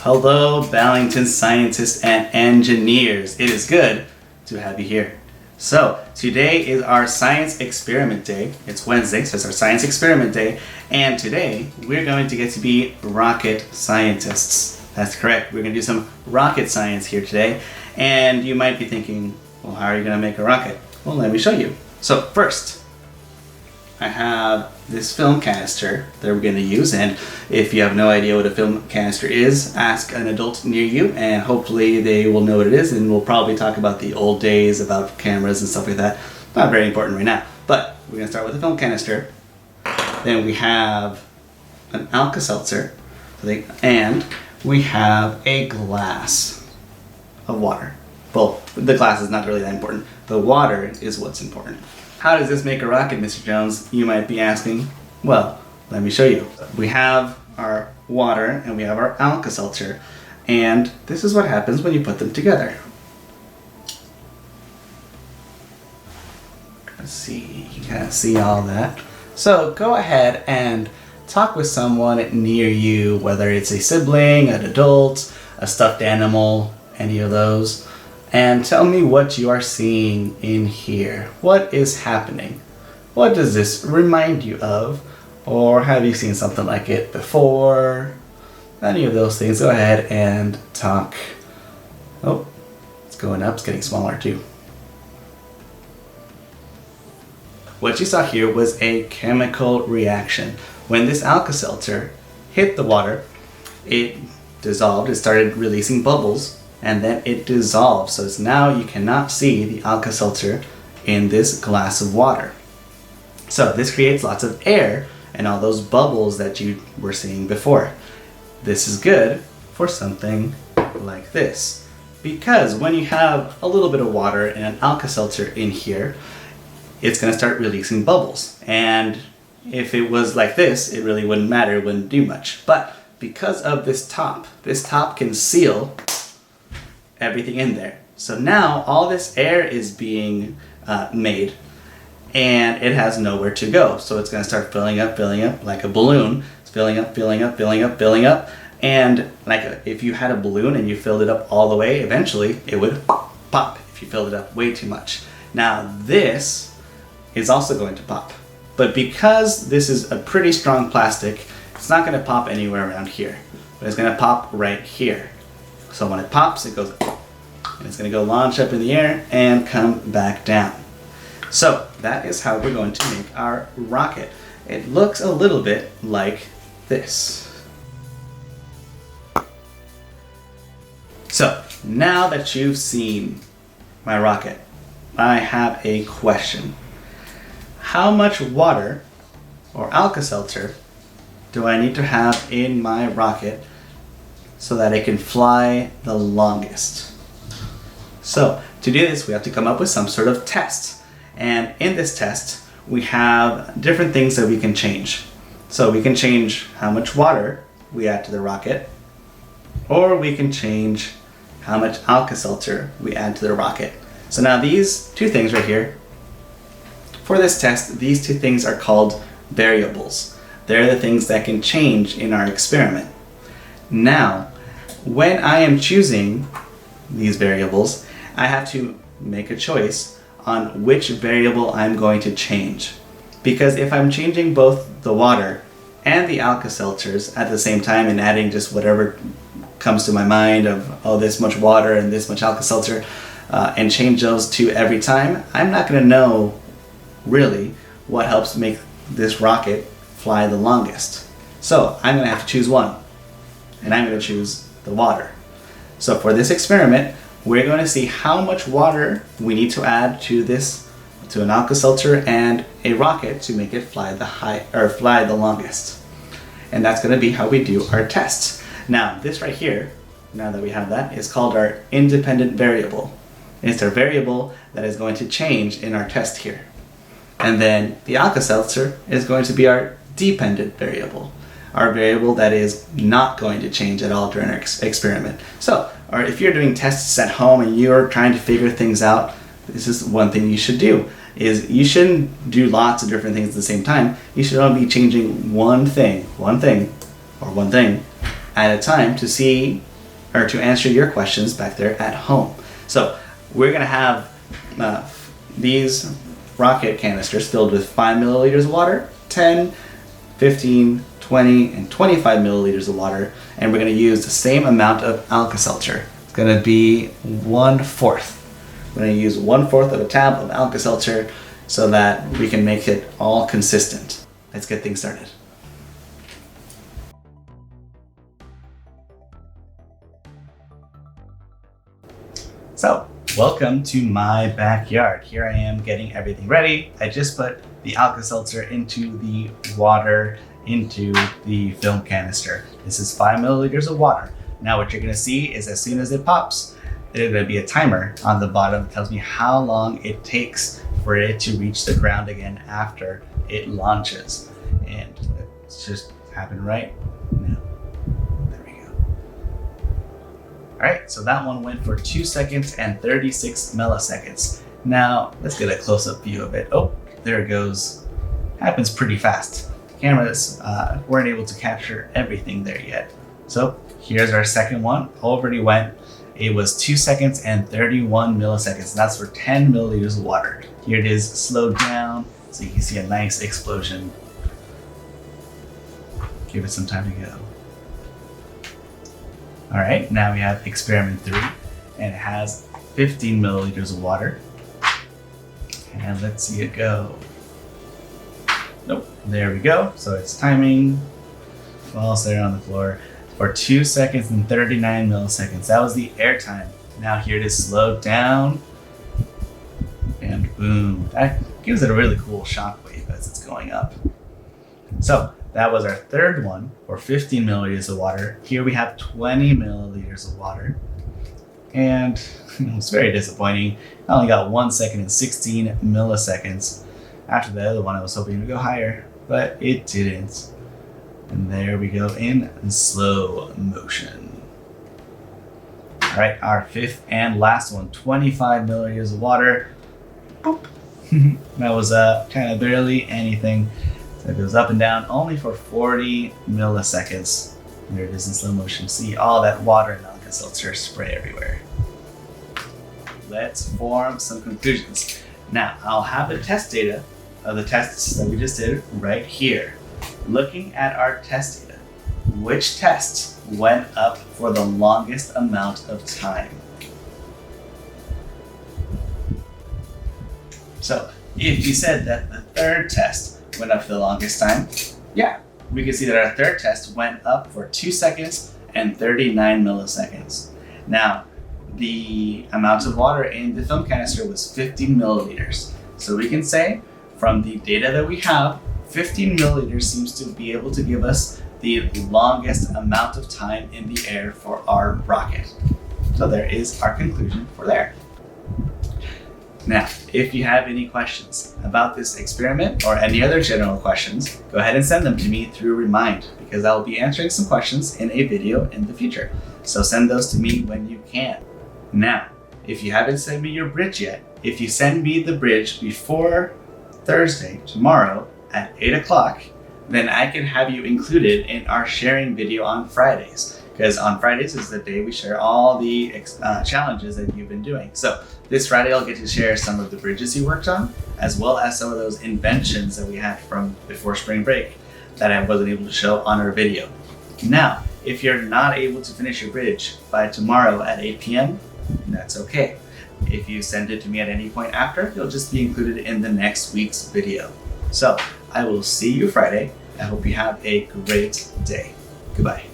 Hello, Ballington scientists and engineers. It is good to have you here. So, today is our science experiment day. It's Wednesday, so it's our science experiment day. And today, we're going to get to be rocket scientists. That's correct. We're going to do some rocket science here today. And you might be thinking, well, how are you going to make a rocket? Well, let me show you. So, first, I have this film canister that we're going to use, and if you have no idea what a film canister is, ask an adult near you and hopefully they will know what it is, and we'll probably talk about the old days about cameras and stuff like that. Not very important right now, but we're going to start with a film canister. Then we have an Alka-Seltzer, and we have a glass of water. Well, the glass is not really that important. The water is what's important. How does this make a rocket, Mr. Jones? You might be asking. Well, let me show you. We have our water and we have our Alka-Seltzer, and this is what happens when you put them together. Let's see, you can see all that. So go ahead and talk with someone near you, whether it's a sibling, an adult, a stuffed animal, any of those. And tell me what you are seeing in here. What is happening? What does this remind you of? Or have you seen something like it before? Any of those things. Go ahead and talk. Oh, it's going up. It's getting smaller too. What you saw here was a chemical reaction. When this Alka-Seltzer hit the water, it dissolved. It started releasing bubbles. And then it dissolves, so it's now you cannot see the Alka-Seltzer in this glass of water. So this creates lots of air and all those bubbles that you were seeing before. This is good for something like this, because when you have a little bit of water and an Alka-Seltzer in here, it's going to start releasing bubbles. And if it was like this, it really wouldn't matter, it wouldn't do much. But because of this top can seal everything in there. So now all this air is being made, and it has nowhere to go. So it's going to start filling up like a balloon. It's filling up. And like if you had a balloon and you filled it up all the way, eventually it would pop if you filled it up way too much. Now this is also going to pop. But because this is a pretty strong plastic, it's not going to pop anywhere around here. But it's going to pop right here. So when it pops, it goes up, and it's going to go launch up in the air and come back down. So that is how we're going to make our rocket. It looks a little bit like this. So now that you've seen my rocket, I have a question. How much water or Alka-Seltzer do I need to have in my rocket so that it can fly the longest? So to do this, we have to come up with some sort of test. And in this test, we have different things that we can change. So we can change how much water we add to the rocket, or we can change how much Alka-Seltzer we add to the rocket. So now these two things right here, for this test, these two things are called variables. They're the things that can change in our experiment. Now, when I am choosing these variables, I have to make a choice on which variable I'm going to change. Because if I'm changing both the water and the Alka-Seltzers at the same time and adding just whatever comes to my mind of, oh, this much water and this much Alka-Seltzer, and change those two every time, I'm not going to know really what helps make this rocket fly the longest. So I'm going to have to choose one, and I'm going to choose the water. So for this experiment, we're going to see how much water we need to add to an Alka-Seltzer and a rocket to make it fly the longest. And that's going to be how we do our tests. Now this right here, now that we have that, is called our independent variable. It's our variable that is going to change in our test here. And then the Alka-Seltzer is going to be our dependent variable. Our variable that is not going to change at all during our experiment. So, or if you're doing tests at home and you're trying to figure things out, this is one thing you should do, is you shouldn't do lots of different things at the same time. You should only be changing one thing at a time to see or to answer your questions back there at home. So we're gonna have these rocket canisters filled with 5 milliliters of water, 10, 15, 20, and 25 milliliters of water, and we're gonna use the same amount of Alka-Seltzer. It's gonna be 1/4. We're gonna use 1/4 of a tab of Alka-Seltzer so that we can make it all consistent. Let's get things started. So, welcome to my backyard. Here I am getting everything ready. I just put the Alka-Seltzer into the water, into the film canister. This is 5 milliliters of water. Now what you're gonna see is as soon as it pops, there's gonna be a timer on the bottom that tells me how long it takes for it to reach the ground again after it launches. And it's just happened right now. There we go. All right, so that one went for 2 seconds and 36 milliseconds. Now let's get a close-up view of it. Oh, there it goes. Happens pretty fast. Cameras weren't able to capture everything there yet. So here's our second one. Already went. It was 2 seconds and 31 milliseconds. That's for 10 milliliters of water. Here it is slowed down so you can see a nice explosion. Give it some time to go. All right, now we have experiment 3, and it has 15 milliliters of water. And let's see it go. Nope, there we go. So it's timing, falls there on the floor for 2 seconds and 39 milliseconds. That was the air time. Now here it is slowed down, and boom. That gives it a really cool shock wave as it's going up. So that was our third one for 15 milliliters of water. Here we have 20 milliliters of water. And it's very disappointing. I only got 1 second and 16 milliseconds. After the other one, I was hoping to go higher, but it didn't. And there we go in slow motion. All right, our fifth and last one, 25 milliliters of water. Boop. That was kind of barely anything. So it goes up and down only for 40 milliseconds. There it is in slow motion. See all that water and Alka-Seltzer spray everywhere. Let's form some conclusions. Now, I'll have the test data of the tests that we just did right here. Looking at our test data, which test went up for the longest amount of time? So, if you said that the third test went up for the longest time, yeah, we can see that our third test went up for 2 seconds and 39 milliseconds. Now, the amount of water in the film canister was 15 milliliters. So we can say from the data that we have, 15 milliliters seems to be able to give us the longest amount of time in the air for our rocket. So there is our conclusion for there. Now, if you have any questions about this experiment or any other general questions, go ahead and send them to me through Remind, because I will be answering some questions in a video in the future. So send those to me when you can. Now, if you haven't sent me your bridge yet, if you send me the bridge before Thursday, tomorrow at 8 o'clock, then I can have you included in our sharing video on Fridays. Because on Fridays is the day we share all the challenges that you've been doing. So this Friday I'll get to share some of the bridges you worked on, as well as some of those inventions that we had from before spring break that I wasn't able to show on our video. Now, if you're not able to finish your bridge by tomorrow at 8 p.m., that's okay. If you send it to me at any point after, it'll just be included in the next week's video. So I will see you Friday. I hope you have a great day. Goodbye.